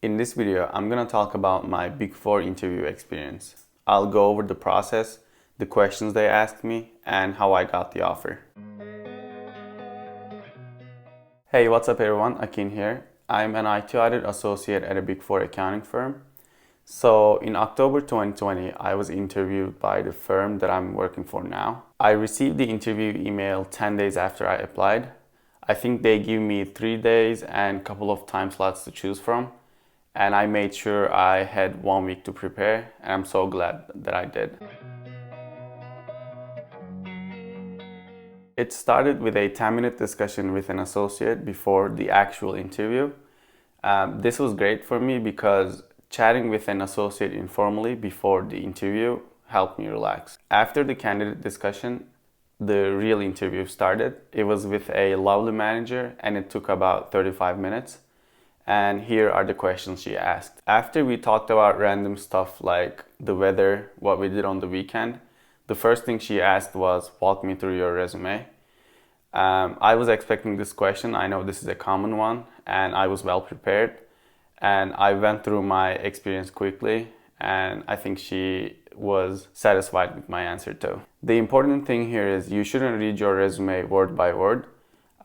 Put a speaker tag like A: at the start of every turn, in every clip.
A: In this video, I'm going to talk about my Big Four interview experience. I'll go over the process, the questions they asked me, and how I got the offer. Hey, what's up everyone? Akin here. I'm an IT audit associate at a Big Four accounting firm. So in October 2020, I was interviewed by the firm that I'm working for now. I received the interview email 10 days after I applied. I think they give me 3 days and a couple of time slots to choose from. And I made sure I had 1 week to prepare, and I'm so glad that I did. It started with a 10-minute discussion with an associate before the actual interview. This was great for me because chatting with an associate informally before the interview helped me relax. After the candidate discussion, the real interview started. It was with a lovely manager and it took about 35 minutes. And here are the questions she asked. After we talked about random stuff like the weather, what we did on the weekend, the first thing she asked was, walk me through your resume. I was expecting this question. I know this is a common one and I was well prepared. And I went through my experience quickly and I think she was satisfied with my answer too. The important thing here is you shouldn't read your resume word by word.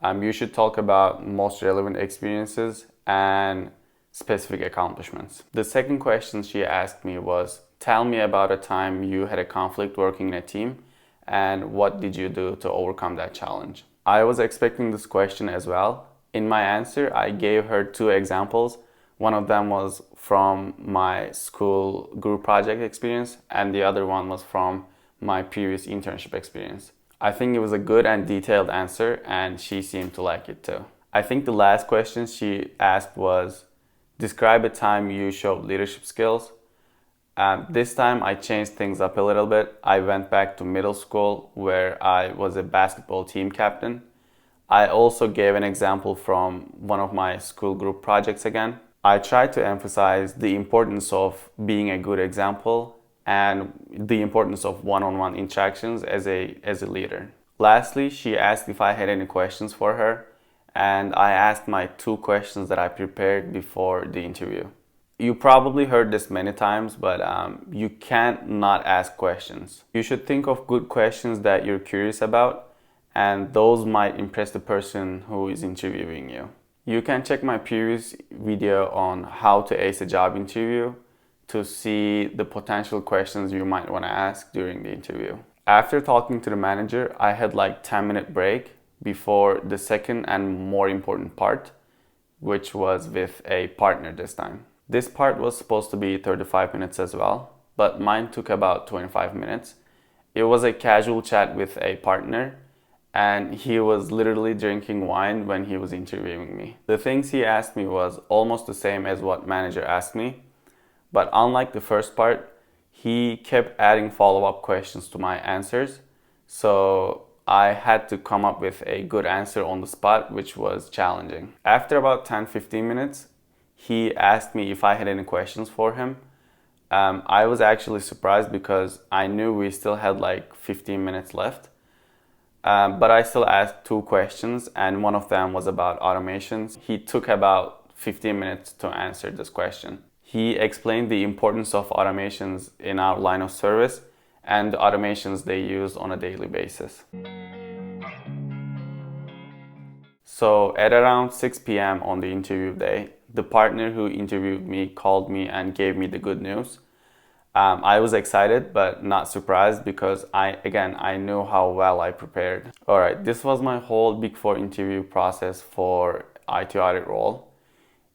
A: You should talk about most relevant experiences and specific accomplishments. The second question she asked me was, tell me about a time you had a conflict working in a team and what did you do to overcome that challenge? I was expecting this question as well. In my answer, I gave her 2 examples. One of them was from my school group project experience and the other one was from my previous internship experience. I think it was a good and detailed answer and she seemed to like it too. I think the last question she asked was, describe a time you showed leadership skills. This time I changed things up a little bit. I went back to middle school where I was a basketball team captain. I also gave an example from one of my school group projects again. I tried to emphasize the importance of being a good example and the importance of one-on-one interactions as a leader. Lastly, she asked if I had any questions for her, and I asked my 2 questions that I prepared before the interview. You probably heard this many times, but you can't not ask questions. You should think of good questions that you're curious about, and those might impress the person who is interviewing you. You can check my previous video on how to ace a job interview to see the potential questions you might want to ask during the interview. After talking to the manager, I had like 10-minute break before the second and more important part, which was with a partner this time. This part was supposed to be 35 minutes as well, but mine took about 25 minutes. It was a casual chat with a partner, and he was literally drinking wine when he was interviewing me. The things he asked me was almost the same as what manager asked me, but unlike the first part, he kept adding follow-up questions to my answers, so I had to come up with a good answer on the spot, which was challenging. After about 10-15 minutes, he asked me if I had any questions for him. I was actually surprised because I knew we still had like 15 minutes left. But I still asked 2 questions and one of them was about automations. He took about 15 minutes to answer this question. He explained the importance of automations in our line of service and the automations they use on a daily basis. So at around 6 p.m. on the interview day, the partner who interviewed me called me and gave me the good news. I was excited but not surprised because I knew how well I prepared. Alright, this was my whole Big Four interview process for IT audit role.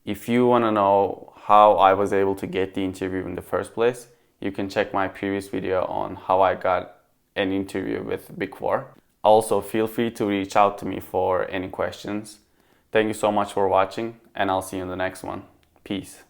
A: If you want to know how I was able to get the interview in the first place, you can check my previous video on how I got an interview with Big Four. Also, feel free to reach out to me for any questions. Thank you so much for watching and I'll see you in the next one. Peace.